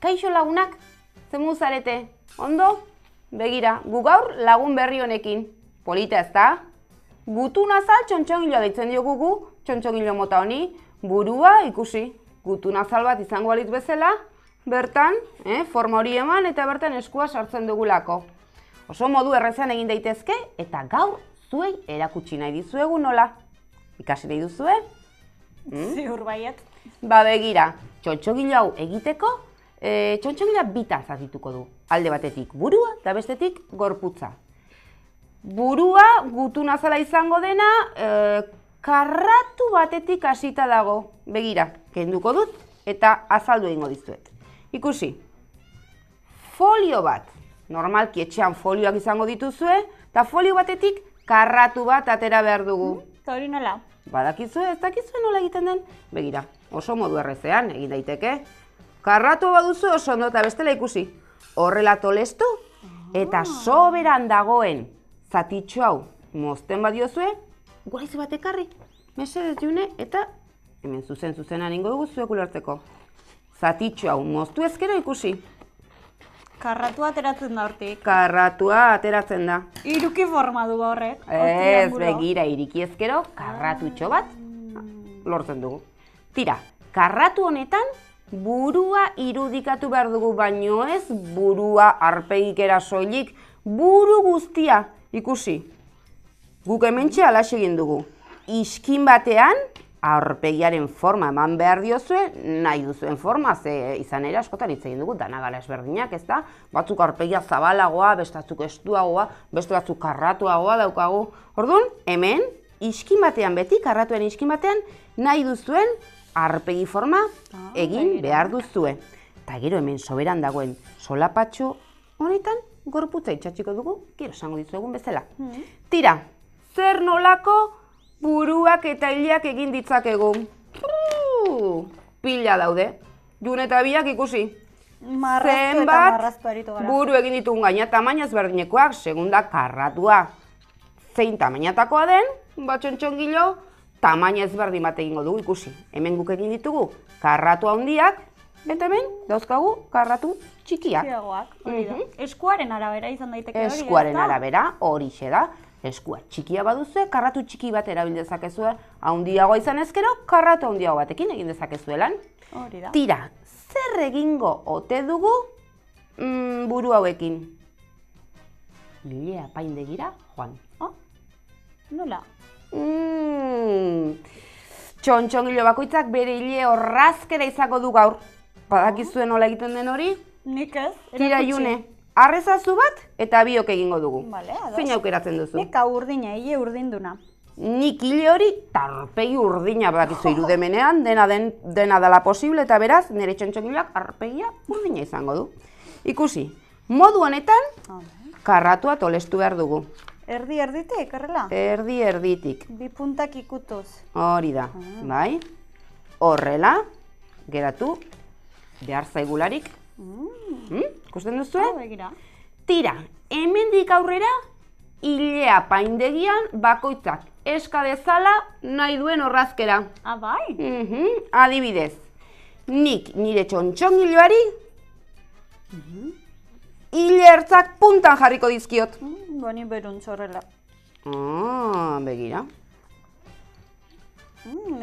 Kaixo lagunak, zemu zarete, ondo? Begira, gu gaur lagun berri honekin. Polita ez da? Gutun azal txontxongiloa deitzen diogu gu, txontxongilo mota honi, burua ikusi. Gutun azal bat izango balitz bezala, bertan, forma hori eman eta bertan eskua sartzen dugulako. Oso modu errezean egin daitezke eta gaur zuei erakutsi nahi dizuegu nola. Ikasi nahi duzue? Ziur baiet. Ba begira, txontxongilo hau egiteko, txontxongila bitan zatituko du. Alde batetik burua eta bestetik gorputza. Burua gutun azala izango dena, karratu batetik hasita dago. Begira, kenduko dut eta azaldu egingo dizuet. Ikusi, folio bat, normalki etxean folioak izango dituzue, eta folio batetik karratu bat atera behar dugu. Eta hori nola? Badakizue, ez dakizue nola egiten den? Begira, oso modu errezean egin daiteke. Karratu baduzu oso ondo eta bestela ikusi. Horrela tolestu eta soberan dagoen zatitxo hau mozten badiozue, guraize bat ekarri. Mesedez june eta hemen zuzenan ingo dugu zuek ulertzeko. Zatitxo hau moztu ezkero ikusi. Karratua ateratzen da hortik. Karratua ateratzen da. Iruki forma du horrek. Ez, begira, iriki ezkero, karratutxo bat lortzen dugu. Tira, karratu honetan burua irudikatu behar dugu, baino ez burua arpegikera soilik, buru guztia ikusi. Guk hementxe alaxe egin dugu. Iskin batean, aurpegiaren forma eman behar diozue, nahi duzuen forma, ze izan ere askotan hitz egin dugu, dana gala ezberdinak, ez da? Batzuk aurpegia zabalagoa, beste batzuk estuagoa, beste batzuk karratuagoa daukagu. Orduan, hemen, iskin batean beti, karratuen iskin batean, nahi duzuen aurpegi forma egin behar duzue. Eta gero hemen soberan dagoen solapatxo honetan, gorputza itxatxiko dugu, gero esango dizuegun bezala. Tira, zer nolako buruak eta hileak egin ditzakegu. Pila daude. June eta biak ikusi. Marraztu eta marraztu aritu gara. Buru egin ditugun gaina tamaina ezberdinekoak, segunda karratua. Zein tamainatakoa den, txontxongilo, tamaina ezberdin bat egingo dugu ikusi. Hemen guk egin ditugu karratu handiak, eta hemen dauzkagu karratu txikiak. Txikiagoak, hori da. Eskuaren arabera izan daiteke hori. Eskuaren arabera, horixe da. Eskua txikia baduzue, karratu txiki bat erabil dezakezue, handiagoa izan ezkero, karratu handiago batekin egin dezakezue lan. Hori da. Tira, zer egingo ote dugu buru hauekin? Ile apaindegira, joan. Nola? Txontxongilo bakoitzak bere ile orrazkera izango du gaur. Badakizue nola egiten den hori? Nik ez. Tira June, arrezazu bat eta biok egingo dugu. Bale, ados. Zein aukeratzen duzu? Nik urdina, hile urdinduna. Nik hile hori tarpegi urdina badakizu irudemenean, dena dela posible eta beraz, nire txontxongiloak arpegia urdina izango du. Ikusi, modu honetan, karratua tolestu behar dugu. Erdi-erditik, horrela? Erdi-erditik. Bi puntak ikutuz. Hori da, bai? Horrela, geratu, behar zaigularik. Ikusten duzu? Begira. Tira, hemendik aurrera, hilea paindegian bakoitzak eska dezala nahi duen orrazkera. Bai? Adibidez, nik nire txontxongiloari hile ertzak puntan jarriko dizkiot. Boni beruntz horrela. Begira.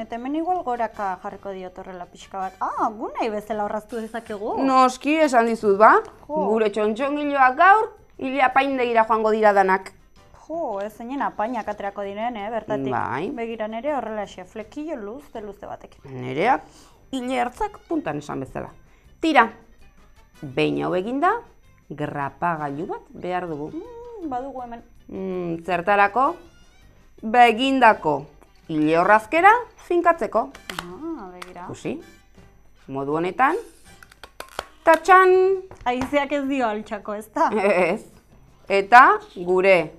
Eta hemen igual goraka jarriko diot horrela pixka bat. Gu nahi bezala horraztu dezakegu. Noski, esan dizut ba. Gure txontxongiloak gaur, hile apaindegira joango dira danak. Ez zeinen apainak aterako diren, bertatik. Bai. Begira nere horrela flekillo luze batekin. Nereak hile ertzak puntan esan bezala. Tira, behin hau eginda, grapagailu bat behar dugu. Badugu hemen. Zertarako, begindako hile orrazkera finkatzeko. Begira. Ikusi, modu honetan, tatxan! Haizeak ez dio altxako, ez da? Ez. Eta gure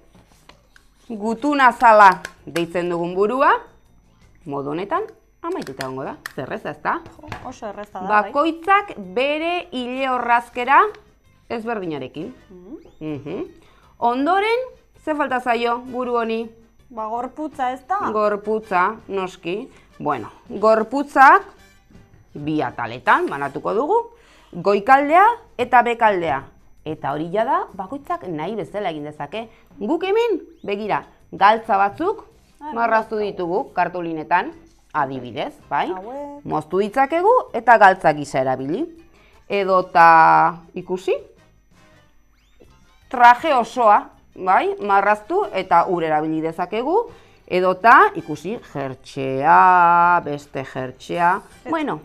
gutun azala deitzen dugun burua, modu honetan, amaituta egongo da. Zerreza, ez da? Oso erreza da, bai. Bakoitzak bere hile orrazkera ezberdinarekin. Ondoren, ze falta zaio buru honi? Gorputza, ez da? Gorputza, noski. Bueno, gorputzak bi ataletan banatuko dugu. goikaldea eta bekaldea. Eta hori da bakoitzak nahi bezala egin dezake. Guk hemen, begira, galtza batzuk marraztu ditugu kartulinetan, adibidez, bai? Moztu ditzakegu eta galtza gisa erabili. Edota, ikusi, traje osoa, bai? Marraztu eta ur erabili dezakegu. Edota, ikusi, jertxea, beste jertxea, bueno.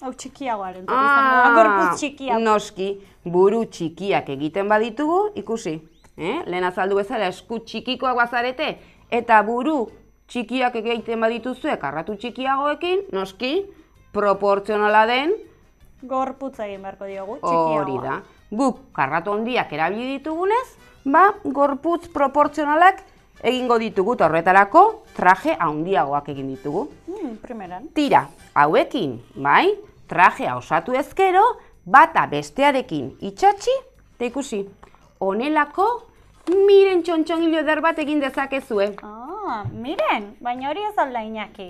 Hau txikiagoaren, gorputz txikiak. Noski, buru txikiak egiten baditugu, ikusi. Lehen azaldu bezala esku txikikoak bazarete, eta buru txikiak egiten badituzue karratu txikiagoekin, noski, proportzionala den, gorputz egin beharko diogu, txikiagoa. Hori da. Guk karratu handiak erabili ditugunez, gorputz proportzionalak egingo ditugu, horretarako traje handiagoak egin ditugu. Primeran. Tira, hauekin, bai, trajea osatu ezkero, bata bestearekin itxatxi, eta ikusi, honelako miren txontxongilo eder bat egin dezakezue. Miren, baina hori ez alda Iñaki.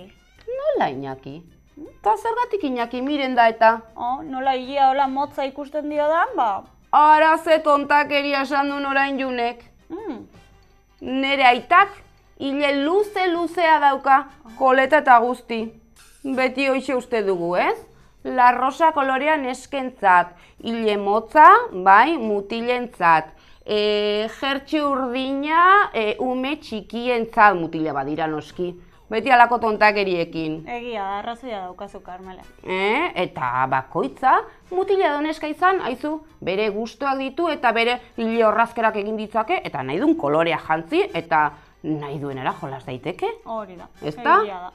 Nola Iñaki? Eta zergatik Iñaki miren da eta? Nola hilea hola motza ikusten dio da, ba? Ara ze tontakeria esan duen orain junek. Nere aitak, hile luzea dauka, koleta eta guzti. Beti hoxe uste dugu, ez? La rosa kolorean eskentzat, hile motza, bai, mutilentzat. Jertxe urdina, ume txikientzat mutile badira noski. Beti alako tontakeriekin. Egia da, arrazoia daukazu, Karmela. Eta bakoitza, mutile doneska izan, haizu, bere gustoak ditu eta bere hile horrazkerak egin ditzake, eta nahi duen kolorea jantzi, eta nahi duenera jolas daiteke. Hori da, egia da.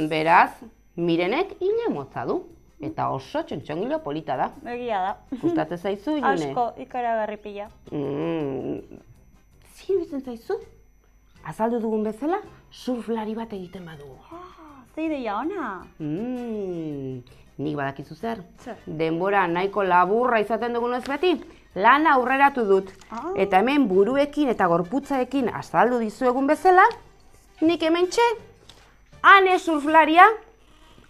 Beraz, Mirenek hile motza du, eta oso txontxongilo polita da. Egia da. Gustatzen zaizu, June? Asko, ikaragarri pila. Zin zaizu? Azaldu dugun bezala, surflari bat egiten badugu. Ze ideia ona? Nik badakizu zer? Denbora nahiko laburra izaten dugunez beti, lan aurreratu dut. Eta hemen buruekin eta gorputzaekin azaldu dizuegun bezala, nik hementxe, ane surflaria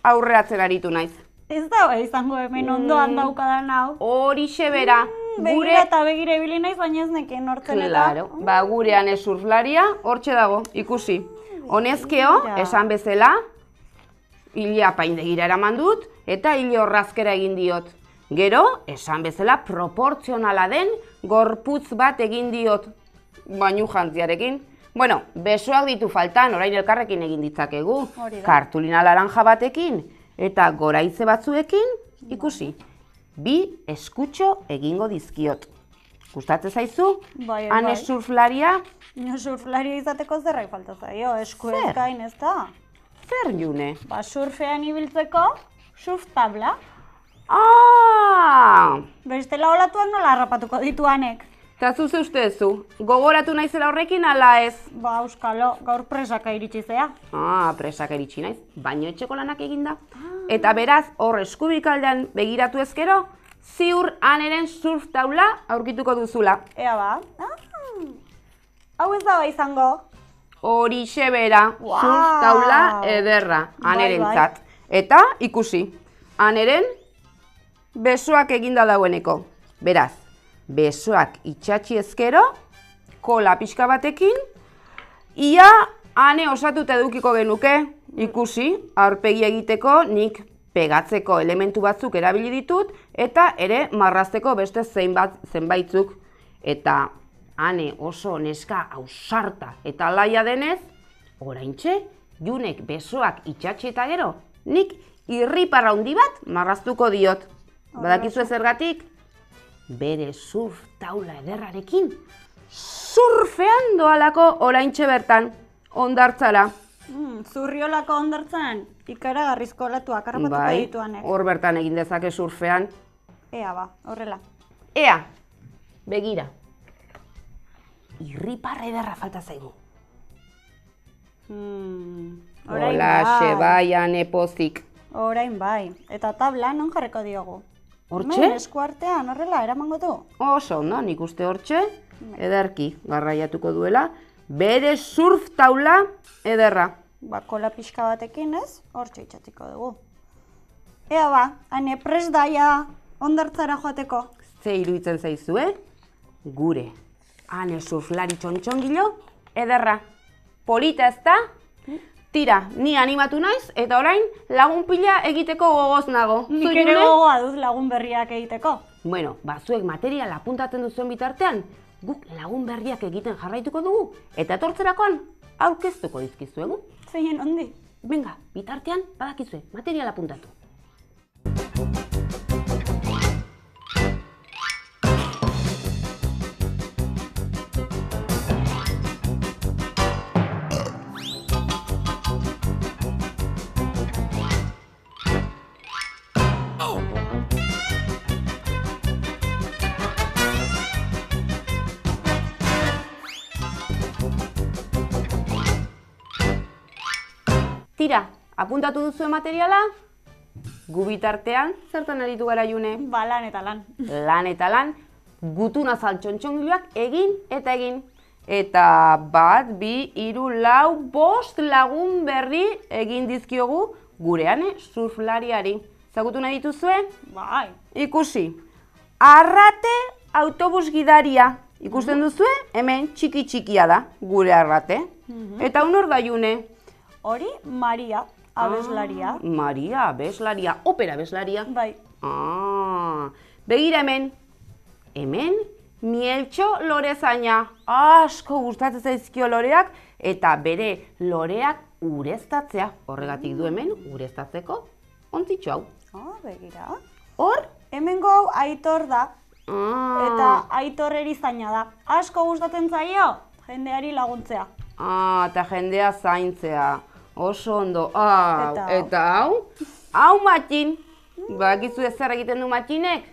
aurreratzen aritu naiz. Ez da izango hemen ondoan daukadan hau. Horixe bera. Begira eta begira ibili naiz, baina ez nekien hortzen eta. Claro, gure ane surflaria hortxe dago, ikusi. Honezkeo, esan bezala, hile apaindegira eraman dut, eta hile horrazkera egin diot. Gero, esan bezala, proportzionala den gorputz bat egin diot, bainu jantziarekin. Bueno, besoak ditu faltan, orain elkarrekin egin ditzakegu. Kartulina laranja batekin, eta goraitze batzuekin, ikusi. Bi eskutxo egingo dizkiot. Gustatzen zaizu? Ane surflaria? Surflaria izateko zerrai falta zaio, esku ez gain ez da. Zer, June? Surfean ibiltzeko, surf tabla. Bestela olatuak nola harrapatuko ditu anek. Eta zuze ustezu, gogoratu naizela horrekin ala ez? Euskalo, gaur presaka iritsi zea. Presaka iritsi naiz, baino etxeko lanak eginda. Eta beraz, hor eskubikaldean begiratu ezkero, ziur aneren surf taula aurkituko duzula. Ea ba? Hau ez da izango? Horixe bera, surf taula ederra anerentzat. Eta ikusi, aneren besoak eginda daueneko. Beraz, besoak itxatxi ezkero, kola pixka batekin, ia ane osatuta edukiko genuke, ikusi, aurpegi egiteko nik pegatzeko elementu batzuk erabili ditut, eta ere marrazteko beste zenbaitzuk. Eta ane oso neska ausarta eta laia denez, oraintxe, Junek besoak itxatxi eta gero, nik irriparra handi bat marraztuko diot. Badakizu zergatik? Bere surf taula ederrarekin, surfean doalako oraintxe bertan, hondartzara. Zurriolako hondartzan, ikaragarrizko olatuak harrapatuko dituanek. Hor bertan egin dezake surfean. Ea ba, horrela. Ea, begira. Irriparra ederra falta zaigu. Holaxe bai, ane pozik. Orain bai, eta tabla non jarriko diogu? Hortxe? Esku artean, horrela, eramango du? Oso ondo, nik uste hortxe, ederki garraiatuko duela, bere surf taula ederra. Kola pixka batekin ez, hortxe itxatiko dugu. Ea ba, ane prest daia, Hondartzara joateko. Ze iruditzen zaizue? Gure. Ane surflari txontxongilo, ederra. Polita ezta? Tira, ni animatu naiz eta orain lagun pila egiteko gogoz nago. Nik ere gogoa dut lagun berriak egiteko. Bueno, zuek materiala apuntatzen duzuen bitartean, guk lagun berriak egiten jarraituko dugu eta etortzerakoan aurkeztuko dizkizuegu. Zeinen ondi? Venga, bitartean badakizue, materiala apuntatu. Tira, apuntatu duzuen materiala? Gu bitartean, zertan aritu gara June? Ba, lan eta lan. Lan eta lan, gutun azal txontxongiloak egin eta egin. Eta 1, 2, 3, 4, 5 lagun berri egin dizkiogu gureane surflariari. Zagutu nahi dituzue? Bai. Ikusi, Arrate autobus gidaria. Ikusten duzue? Hemen txiki-txikia da, gure Arrate. Eta honor da June? Hori, Maria, abeslaria. Maria, abeslaria, opera abeslaria. Bai. Begira hemen. Hemen, Mieltxo lorezaina. Asko gustatzen zaizkio loreak eta bere loreak ureztatzea. Horregatik du hemen ureztatzeko ontzitxo hau. Begira. Hor? Hemengo hau Aitor da. Eta Aitor erizaina da. Asko gustatzen zaio, jendeari laguntzea. Eta jendea zaintzea. Oso ondo. Eta hau? Hau Matxin. Bakizu zer egiten du Matxinek?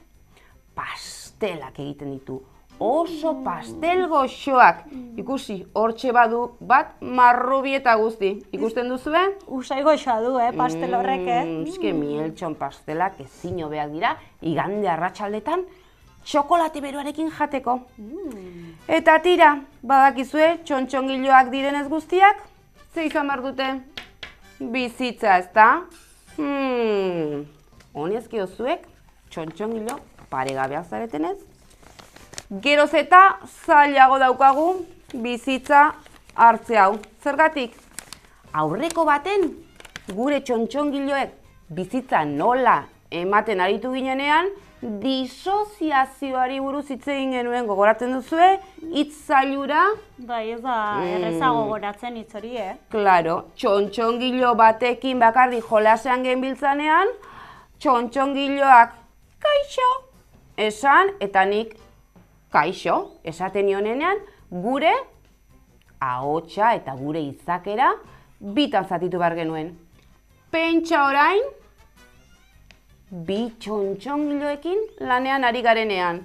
Pastelak egiten ditu. Oso pastel goxoak. Ikusi, hortxe badu bat marrubi eta guzti. Ikusten duzue? Usai goxoa du, pastel horrek, Eske Mieltxon pastelak ezin hobeak dira, igande arratsaldetan txokolate beroarekin jateko. Eta tira, badakizue, txontxongiloak direnez guztiak, ze izan behar dute? Bizitza, ezta? Honezkio zuek, txontxongilo paregabeak zaretenez. Geroz eta zailago daukagu bizitza hartze hau. Zergatik? Aurreko baten, gure txontxongiloek bizitza nola ematen aritu ginenean, disoziazioari buruz hitz egin genuen, gogoratzen duzue, hitz zailura. Bai, ez da erreza gogoratzen hitz hori, Claro, txontxongilo batekin bakarrik jolasean genbiltzanean, txontxongiloak kaixo esan eta nik kaixo esaten nionenean gure ahotsa eta gure izakera bitan zatitu behar genuen. Pentsa orain, 2 txontxongiloekin lanean ari garenean.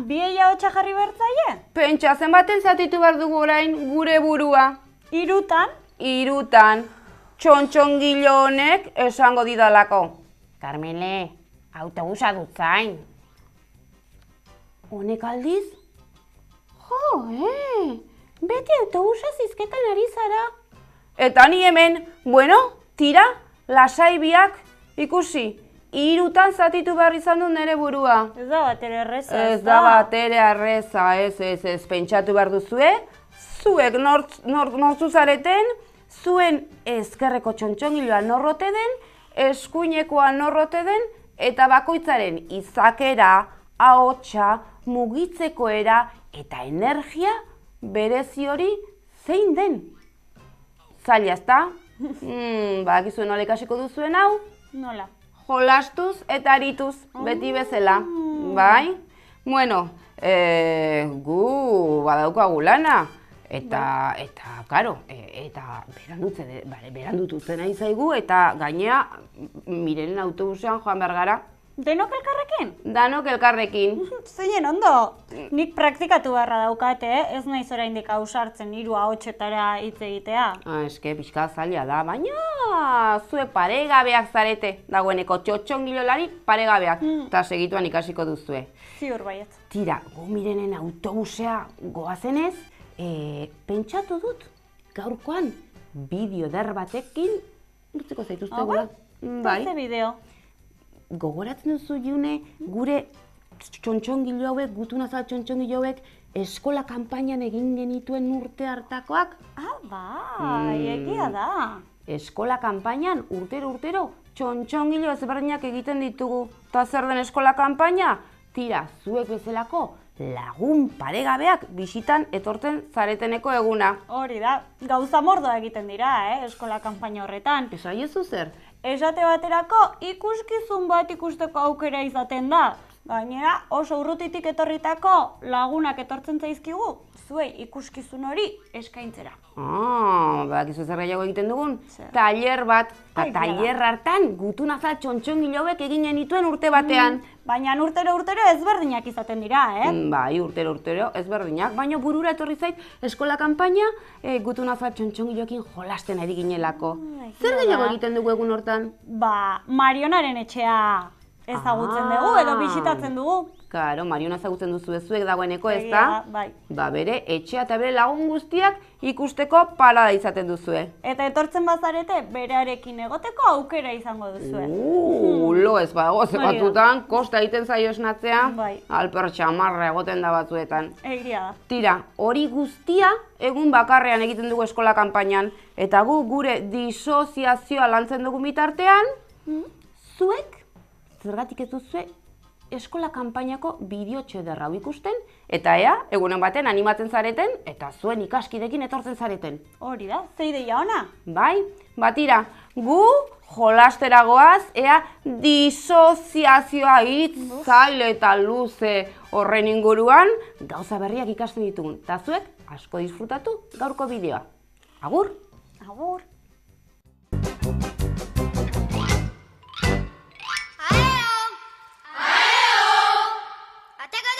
Biei ahotsa jarri behar zaie? Pentsa zenbaten zatitu behar dugu orain gure burua. 3? 3. Txontxongilo honek esango didalako. Karmele, autobusa dut zain. Honek aldiz? Beti autobusa zizketan ari zara. Eta ni hemen, bueno, tira, lasai biak, ikusi, 3 zatitu behar izan dut nire burua. Ez da batere erreza, Ez da batere erreza, ez, pentsatu behar duzue. Zuek nortzu zareten, zuen ezkerreko txontxongiloa norrote den, eskuinekoa norrote den, eta bakoitzaren izakera, ahotsa, mugitzekoera eta energia berezi hori zein den. Zaila, ezta? Badakizue nola ikasiko duzuen hau? Nola? Jolastuz eta arituz, beti bezala. Bai? Bueno, gu badaukagu lana. Eta, karo, eta berandututzen nahi zaigu, eta gainea Mirenen autobusean joan behar gara. Denok elkarrekin? Danok elkarrekin. Zeinen ondo. Nik praktikatu beharra daukate, ez naiz oraindik ausartzen 3 ahotsetara hitz egitea. Eske pixka zaila da, baina zuek paregabeak zarete. Dagoeneko txotxongilolari paregabeak. Eta segituan ikasiko duzue. Ziur baiet. Tira, gu Mirenen autobusea goazenez, pentsatu dut gaurkoan bideo eder batekin utziko zaituztegula. Bai? Ze bideo? gogoratzen duzu June, gure txontxongilo hauek, gutun azal txontxongilo hauek, eskola kanpainan egin genituen urte hartakoak? Bai, egia da. Eskola kanpainan, urtero, txontxongilo ezberdinak egiten ditugu. Ta zer den eskola kanpaina? Tira, zuek bezalako lagun paregabeak bisitan etortzen zareteneko eguna. Hori da, gauza mordoa egiten dira, eskola kanpaina horretan. Esaiezu zer? Esate baterako ikuskizun bat ikusteko aukera izaten da. Gainera, oso urrutitik etorritako lagunak etortzen zaizkigu, zuei ikuskizun hori eskaintzera. Badakizu zer gehiago egiten dugun? Tailer bat. Tailer hartan gutun azal txontxongilobek egin genituen urte batean. Baina urtero ezberdinak izaten dira, Bai, urtero ezberdinak, baina burura etorri zait eskola kanpaina gutun azal txontxongiloekin jolasten ari ginelako. Zer gehiago egiten dugu egun hortan? Marionaren etxea ezagutzen dugu edo bisitatzen dugu. Karo, Mariona ezagutzen duzu zuek dagoeneko, ez da? Bai. Bere etxea eta bere lagun guztiak ikusteko parada izaten duzue. Eta etortzen bazarete, berearekin egoteko aukera izango duzue. Lo ez badago, ze batzutan, kosta egiten zaio esnatzea, Bai. alper txamarra egoten da batzuetan. Egia da. Tira, hori guztia egun bakarrean egiten dugu eskola kanpainan, eta gu gure disoziazioa lantzen dugu bitartean, zuek, zergatik ez duzue, eskola kanpainako bideotxo ederra hau ikusten, eta ea, egunen baten animatzen zareten, eta zuen ikaskidekin etortzen zareten. Hori da, ze ideia ona? Bai, batira, gu jolastera goaz, ea disoziazioa hitz zail eta luze horren inguruan gauza berriak ikasten ditugun. Eta zuek asko disfrutatu gaurko bideoa. Agur! Agur! Ateka